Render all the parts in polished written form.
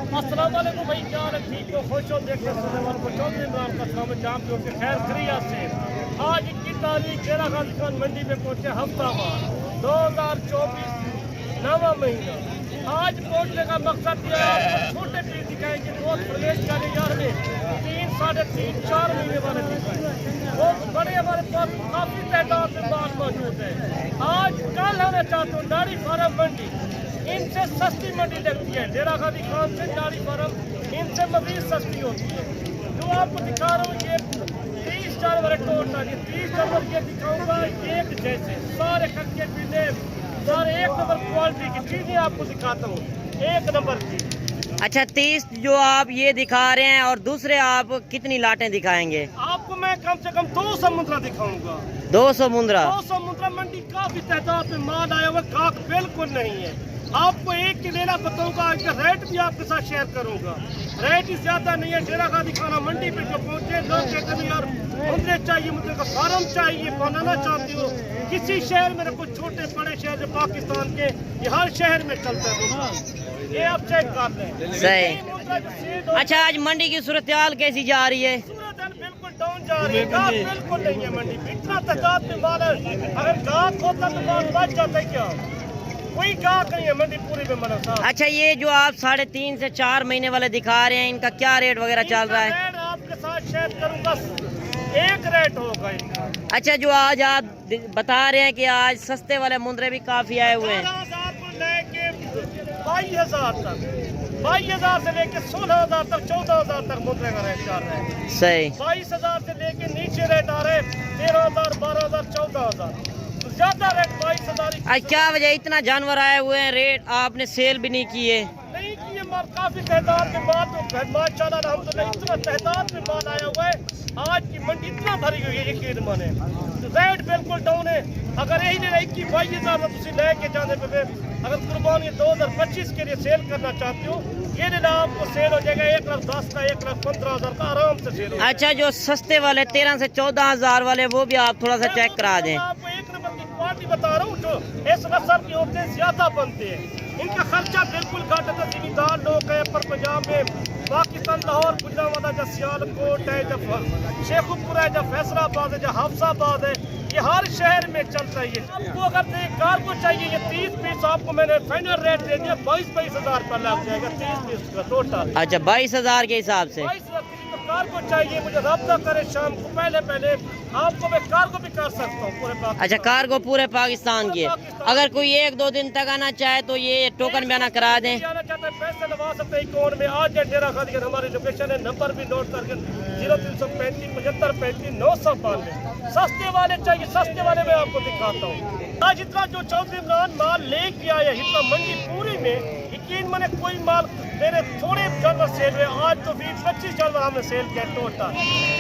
अस्सलाम वालेकुम भाई, क्या हाल है? ठीक हो, खुश हो? देखते सुनने वालों को चौधरी इमरान का सलाम है, जाम के खैर खैरियत से। आज 21 तारीख डेरा गाजी खान मंडी में पहुंचे हफ्तावार 2024 नवा महीना। आज पहुंचने का मकसद ये है आपको छोटे पीस दिखाएंगे, बहुत प्रदेश का यार में 3, 3.5, 4 महीने वाले दिखाएंगे। वो बड़े हमारे पास काफी तादाद में माल मौजूद है। आज कल होना चाहते हो नाड़ी फार्म मंडी, इनसे सस्ती मंडी लगती है। डेरा गाजी खान से नाड़ी फार्म इनसे मजीद सस्ती होती है। जो आपको दिखा रहा हूँ ये 30 जानवर टोटल, ये 30 जानवर ये दिखाऊंगा एक जैसे, सारे खक्के पीले, सारे एक नंबर क्वालिटी की चीजें आपको दिखाता हूँ, एक नंबर की। अच्छा, 30 जो आप ये दिखा रहे हैं और दूसरे आप कितनी लाटें दिखाएंगे? आपको मैं कम से कम 200 मुद्रा दिखाऊंगा। 200 मुद्रा? 200 मुद्रा मंडी काफी तादाद में माल आया हुआ, गाहक बिल्कुल नहीं है। आपको एक की लेना बताऊंगा, इसका रेट भी आपके साथ शेयर करूंगा। रेट ही ज्यादा नहीं है। डेरा गाजी खाना मंडी पे जो पहुंचे लोग कहते हैं यार मुद्रे चाहिए, मुद्रे का फार्म चाहिए, बनाना चाहती हो किसी शहर में, कुछ छोटे बड़े शहर जो पाकिस्तान के, ये हर शहर में चलता है। ये आप चेक कर लें। सही। अच्छा, आज मंडी की सूरत हाल कैसी जा रही है? सूरत हाल बिल्कुल डाउन जा रही है, गाहक बिल्कुल नहीं है मंडी में। इतना तादाद में माल है, अगर गाहक होता तो माल बच जाता है क्या? कोई गाहक नहीं है मंडी पूरी में मना साहब। अच्छा, ये जो आप 3.5 से 4 महीने वाले दिखा रहे हैं, इनका क्या रेट वगैरह चल रहा है? रेट आपके साथ शेयर करूंगा, एक रेट होगा इनका। अच्छा, जो आज आप बता रहे हैं कि आज सस्ते वाले मुंद्रे भी काफी आए हुए हैं। 12,000 को लेके 22,000 तक, 22,000 से लेके 16,000 तक, 14,000 तक मुद्रे का रेट चल रहा है। सही। 22,000 से लेके नीचे रेट आ रहे 13,000, 12,000, 14,000, ज्यादा रेट 22,000। आज क्या वजह इतना जानवर आए हुए हैं, रेट आपने सेल भी नहीं किए? नहीं किए माल, काफी तादाद में माल तो माशाल्लाह अल्हम्दुलिल्लाह इतना तादाद में माल आया हुआ है। आज की मंडी इतना भरी हुई है, यकीन माने रेट बिल्कुल डाउन है। अगर यही नहीं 21,000 में तुम लेके जाने पे, अगर कुर्बानी 2025 के लिए सेल करना चाहते हो, ये लेना आपको सेल हो जाएगा 1,10,000 का, 1,15,000 का आराम से सेल हो। अच्छा, जो सस्ते वाले 13 से 14,000 वाले वो भी आप थोड़ा सा चेक करा दें। आपको एक नंबर की क्वालिटी बता रहा हूँ, जो इस नस्ल की होते हैं ज्यादा बनते हैं, इनका खर्चा बिल्कुल घट है। जिम्मेदार लोग हैं पर पंजाब में, पाकिस्तान लाहौर, गुजरांवाला, जब सियालकोट है, जब शेखुपुर है, जब फैसलाबाद है, जब हाफसाबाद है, ये हर शहर में चलता है। आपको अगर कार को चाहिए ये 30 पीस, आपको मैंने फाइनल रेट दे दिया 22,000 रुपये लग जाएगा 30 पीस का टोटल। अच्छा, 22,000 के हिसाब से? 22,000 तो कार को चाहिए, मुझे रब्ता करे शाम को पहले आपको मैं कार को भी कर सकता हूँ पूरे पाकिस्तान। अच्छा, कार को पूरे पाकिस्तान की है। अगर कोई 1-2 दिन तक आना चाहे तो ये टोकन बयाना करा दें। आना चाहते हैं पैसे लगा सकते हैं अकाउंट में। आज डेरा गाजी खान हमारी लोकेशन है, नंबर भी नोट करके 0335 75 35 992। सस्ते वाले चाहिए, सस्ते वाले मैं आपको दिखाता हूँ। आज इतना जो चौधरी इमरान माल लेके आया इतना मंडी पूरी में, यकीन मैंने कोई माल मेरे थोड़े जानवर सेल हुए। आज तो 20-25 जानवर हमने सेल किया टोटल।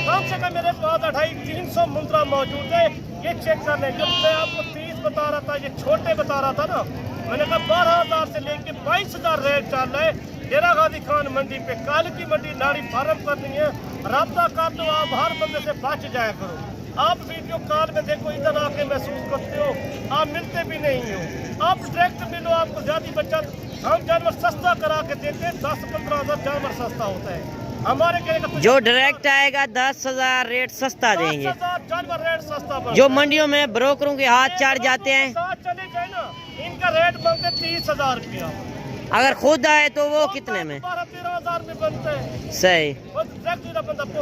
कम से कम मेरे पास 250-300 मुद्रा मौजूद है, ये चेक कर लें। जब मैं आपको 30 बता रहा था, ये छोटे बता रहा था ना, मैंने कहा 12,000 से लेके 22,000 रेट चल रहा है डेरा गाजी खान मंडी पे। कल की मंडी नाड़ी फार्म करनी है, रब्ता कर दो, आप हर बंदे से बच जाया करो। आप वीडियो कॉल में देखो, इधर आके महसूस करते हो, आप मिलते भी नहीं हो। आप डायरेक्ट मिलो, आपको ज्यादा बचत। हम जानवर सस्ता करा के देते हैं, 10-15 हजार जानवर सस्ता होता है हमारे के। जो डायरेक्ट आएगा 10,000 रेट सस्ता देंगे, 10,000 जानवर रेट सस्ता। जो मंडियों में ब्रोकरों के हाथ चढ़ जाते हैं चले जाए ना, इनका रेट बनते 30,000 रुपया। अगर खुद आए तो वो कितने में? 12-13 हजार में बनते हैं। सही। बंदा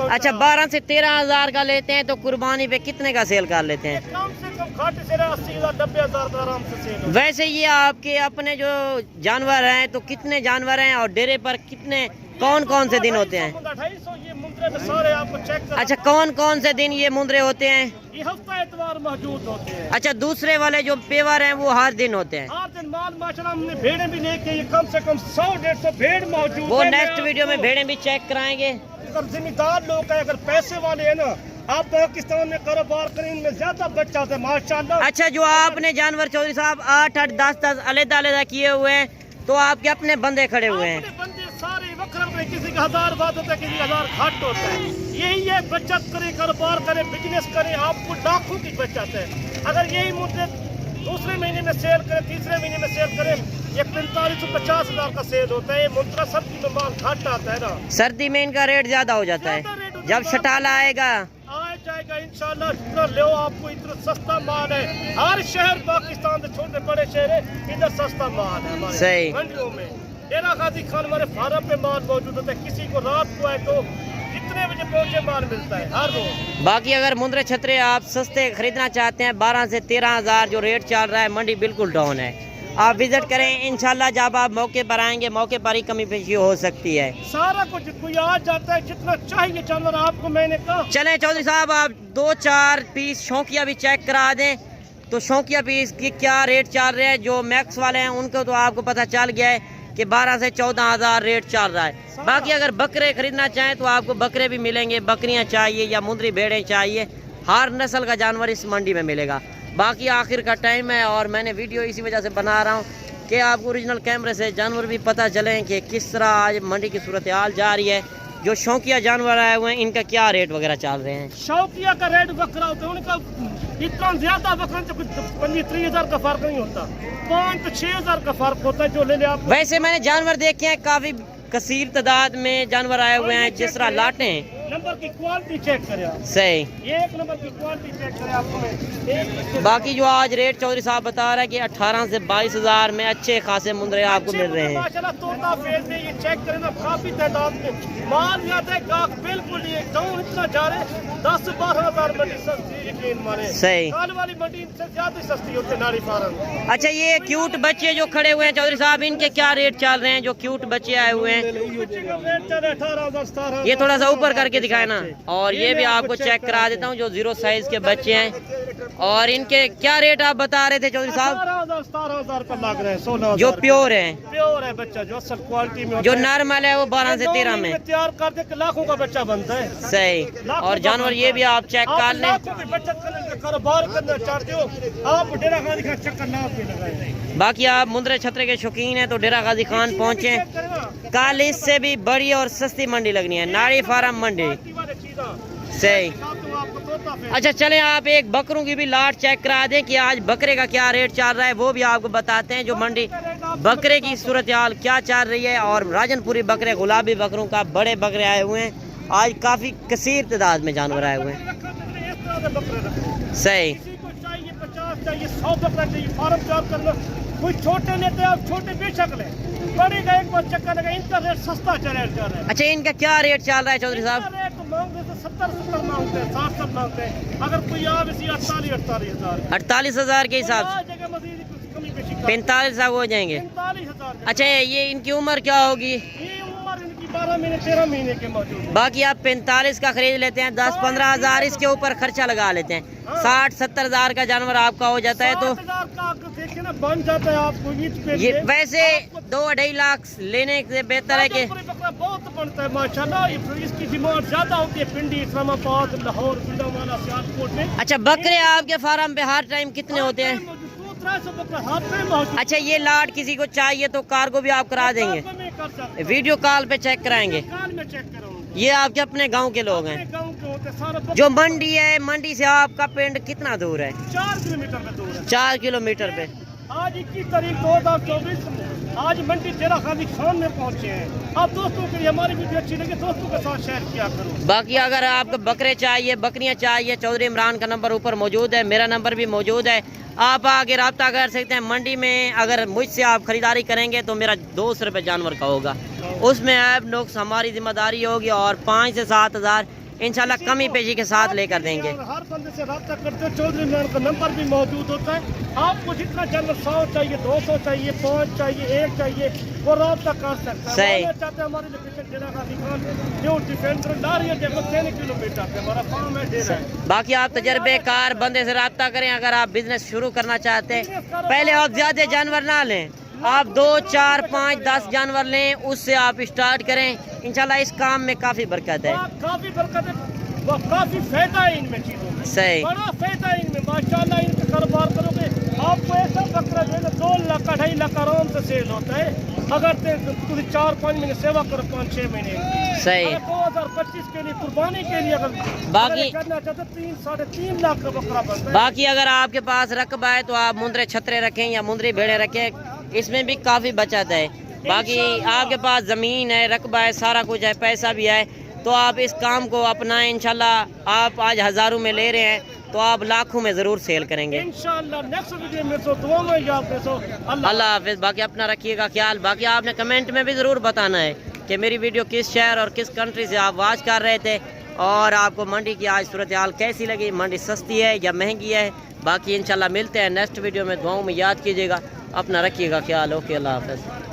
अच्छा, 12 से 13,000 का लेते हैं तो कुर्बानी पे कितने का सेल कर लेते हैं? कम से कम घाटे से 80,000 90,000 का आराम से सेल। वैसे ये आपके अपने जो जानवर हैं तो कितने जानवर हैं और डेरे पर कितने कौन कौन से दिन होते हैं? 250 ये मुंद्रे में सारे आपको चेक कर। अच्छा, कौन कौन से दिन ये मुंद्रे होते हैं? ये हफ्ता एतवार मौजूद होते हैं। अच्छा, दूसरे वाले जो पेवर हैं वो हर दिन होते हैं? हर दिन माल माशाल्लाह हमने भेड़ें भी लेके, ये कम से कम 100-150 भेड़ मौजूद वो है। नेक्स्ट वीडियो में भेड़ें भी चेक कराएंगे। अगर जिम्मेदार लोग हैं, अगर पैसे वाले हैं ना, आप पाकिस्तान में कारोबार करें, इनमें ज्यादा बच्चा है माशाल्लाह। अच्छा, जो आपने जानवर चौधरी साहब 8-8 10-10 अलग-अलग किए हुए हैं, तो आपके अपने बंदे खड़े हुए हैं? बंदे सारे वक्र, किसी का 1000 बात होता है, किसी का 1000 घट होता है। यही है, बचत करें, कारोबार करें, बिजनेस करें, आपको लाखों की बचत है। अगर यही मुद्दे दूसरे महीने में सेल करें, तीसरे महीने में सेल करें, ये 45-50 का सेल होता है। ये मुद्रा सर्दी में माल घाट आता है ना, सर्दी में इनका रेट ज्यादा हो जाता है। जब शटाला आएगा आ जाएगा इंशाल्लाह। जितना लो आपको इतना सस्ता माल है। हर शहर पाकिस्तान के छोटे बड़े शहर है, इधर सस्ता माल है हमारे सही। मंडियों में। डेरा गाजी खान हमारे फार्म पे माल मौजूद होता है। किसी को रात को है तो कितने बजे पहुंचे माल मिलता है हर रोज। बाकी अगर मुंद्रे छतरे आप सस्ते खरीदना चाहते हैं 12 से 13 हज़ार जो रेट चल रहा है, मंडी बिल्कुल डाउन है। आप विजिट करें इंशाल्लाह। जब आप मौके पर आएंगे मौके पर ही कमी पेशी हो सकती है। सारा कुछ कोई आ जाता है, जितना चाहिए जानवर आपको मैंने कहा। चलें चौधरी साहब, आप 2-4 पीस शौकिया भी चेक करा दें। तो शौकिया पीस की क्या रेट चल रहे हैं? जो मैक्स वाले हैं उनको तो आपको पता चल गया है कि 12 से 14 हज़ार रेट चल रहा है। बाकी अगर बकरे खरीदना चाहें तो आपको बकरे भी मिलेंगे। बकरियां चाहिए या मुंदरी भेड़ें चाहिए, हर नस्ल का जानवर इस मंडी में मिलेगा। बाकी आखिर का टाइम है और मैंने वीडियो इसी वजह से बना रहा हूँ कि आपको ओरिजिनल कैमरे से जानवर भी पता चलें कि किस तरह आज मंडी की सूरत हाल जा रही है। जो शौकिया जानवर आए हुए हैं इनका क्या रेट वगैरह चल रहे हैं? शौकिया का रेट बकरा होता है, उनका इतना ज्यादा बकरा तो कुछ 25-30 हज़ार का फर्क नहीं होता, 5-6 हज़ार का फर्क होता है जो ले ले आप। वैसे मैंने जानवर देखे हैं, काफी कसीर तादाद में जानवर आए हुए हैं, जिस तरह लाटे हैं। नंबर की क्वालिटी चेक करें आप, सही। एक नंबर की क्वालिटी चेक करें आपको मैं। बाकी जो आज रेट चौधरी साहब बता रहा है कि 18 से 22 हज़ार में अच्छे खासे मुंदरे आपको मिल रहे हैं। माशाल्लाह तोता फेज में ये चेक करें ना, काफी तादाद में माल जाता है। गाहक बिल्कुल ये डाउन इतना जा रहे हैं, 10-12 हज़ार मंडी सस्ती, यकीन माने। सही। काल वाली मंडी इनसे ज्यादा सस्ती होती है नारी फार्म। अच्छा, ये क्यूट बच्चे जो खड़े हुए हैं चौधरी साहब, इनके क्या रेट चल रहे हैं? जो क्यूट बच्चे आए हुए हैं, ये थोड़ा सा ऊपर करके दिखाए ना। और ये भी आपको चेक करा देता हूँ जो 0 साइज के बच्चे हैं। और इनके क्या रेट आप बता रहे थे चौधरी साहब? 17,000 का लग रहे हैं, 16,000 जो प्योर है, प्योर है बच्चा, जो असल क्वालिटी में। जो नॉर्मल है वो 12 से 13 में तैयार कर दे के लाखों का बच्चा बनता है। सही। और जानवर ये भी आप चेक कर लें। बचत करने का कारोबार करना चाहते हो आप, डेरा गाजी का चक्कर ना भी लगाए। बाकी आप मुंदरे छतरे के शौकीन हैं तो डेरा गाजी खान पहुँचे। कल इससे भी बड़ी और सस्ती मंडी लगनी है, नाड़ी फार्म मंडी। सही। अच्छा चलें, आप एक बकरों की भी लाट चेक करा दें कि आज बकरे का क्या रेट चल रहा है, वो भी आपको बताते हैं। जो मंडी बकरे की सूरत हाल क्या चल रही है। और राजनपुरी बकरे, गुलाबी बकरों का बड़े बकरे आए हुए हैं। आज काफ़ी कसीर तादाद में जानवर आए हुए हैं। सही। किसी को चाहिए 50 चाहिए, 100 बकरा चाहिए, फार्म चार्ज करना। कोई छोटे लेते हैं आप, छोटे बेशक लें, बड़ी का एक बार चक्कर लगा। इनका रेट सस्ता चल रहा है। अच्छा, इनका क्या रेट चल रहा है चौधरी साहब? रेट तो मांगते तो 70 मांगते हैं, 60 मांगते हैं। अगर कोई आ वैसे 48 हज़ार 48 हज़ार के हिसाब से 45 हो जाएंगे। 45,000। अच्छा, ये इनकी उम्र क्या होगी? ये उम्र इनकी 12 महीने 13 महीने के मौजूद है। बाकी आप 45 का खरीद लेते हैं, 10-15 हज़ार इसके ऊपर खर्चा लगा लेते हैं, 60-70 हज़ार का जानवर आपका हो जाता है। तो 60,000 का देखिए ना बन जाता है आपको। ये वैसे 2-2.5 लाख लेने से बेहतर है कि बकरा बहुत बनता है माशाल्लाह। इसकी डिमांड ज्यादा होती है पिंडी, इस्लामाबाद, लाहौर, गुंडावाला, सियालकोट में। अच्छा, बकरे आपके फार्म पे हर टाइम कितने होते हैं? 200-300 बकरा हाथ में मौजूद। अच्छा, ये लाट किसी को चाहिए तो कार्गो भी आप करा देंगे? वीडियो कॉल पे चेक कराएंगे? काल में चेक करूंगा। ये आपके अपने गांव के लोग हैं? गांव के होते हैं सारा। जो मंडी है, मंडी से आपका पिंड कितना दूर है? 4 किलोमीटर में दूर है। 4 किलोमीटर पे। आज 21 तारीख 2024, आज मंडी डेरा गाजी खान में पहुंचे हैं। आप दोस्तों के लिए हमारी वीडियो अच्छी लगे दोस्तों के साथ शेयर किया करो। बाकी अगर आपको बकरे चाहिए, बकरियां चाहिए, चौधरी इमरान का नंबर ऊपर मौजूद है, मेरा नंबर भी मौजूद है। आप आगे रब्ता कर सकते हैं। मंडी में अगर मुझसे आप खरीदारी करेंगे तो मेरा 200 रुपये जानवर का होगा, उसमें ऐब नुक्स हमारी जिम्मेदारी होगी। और 5 से 7 हज़ार इंशाल्लाह कमी पेशी के साथ लेकर देंगे। हर बंदे से रब्ता करते हो, चौधरी इमरान का नंबर भी मौजूद होता है। आपको जितना जानवर 100 चाहिए, 200 चाहिए, 5 चाहिए, 1 चाहिए, वो रब्ता कर सकता है। सही। चाहते हैं हमारी लोकेशन डेरा गाजी खान, न्यू डिफेंडर, नारियल देखो 3 किलोमीटर पे हमारा फार्म है, डेरा है। बाकी आप तजर्बेकार बंदे से रब्ता करें। अगर आप बिजनेस शुरू करना चाहते हैं, पहले आप ज़्यादा जानवर ना लें, आप 2, 4, 5, 10 जानवर लें, उससे आप स्टार्ट करें। इंशाल्लाह इस काम में काफ़ी बरकत है। काफी बरकत है। वो काफी फायदा है इनमें चीजों में, सही बड़ा फायदा है इनमें माशाल्लाह। इनके कारोबार करोगे आपको ऐसा बकरा जो है ना 2 लाख 2.5 लाख आराम से सेल होता है अगर 4-5 महीने सेवा करो, 5-6 महीने की। सही। अगर 2025 के लिए कुर्बानी के लिए अगर बाकी करना चाहते 3-3.5 लाख का बकरा बनता है। बाकी अगर आपके पास रकबा है तो आप मुंदरे छतरे रखें या मुंदरी भेड़े रखें, इसमें भी काफ़ी बचत है। बाकी आपके पास ज़मीन है, रकबा है, सारा कुछ है, पैसा भी है, तो आप इस काम को अपनाएं। इंशाल्लाह आप आज हज़ारों में ले रहे हैं तो आप लाखों में ज़रूर सेल करेंगे इंशाल्लाह। नेक्स्ट वीडियो में तो दुआ में याद रखो। अल्लाह हाफिज़। बाकी अपना रखिएगा ख्याल। बाकी आपने कमेंट में भी ज़रूर बताना है कि मेरी वीडियो किस शहर और किस कंट्री से आप वॉच कर रहे थे और आपको मंडी की आज सूरत हाल कैसी लगी, मंडी सस्ती है या महंगी है। बाकी इंशाल्लाह मिलते हैं नेक्स्ट वीडियो में, दुआओं में याद कीजिएगा, अपना रखिएगा ख्याल। ओके, अल्लाह हाफिज़।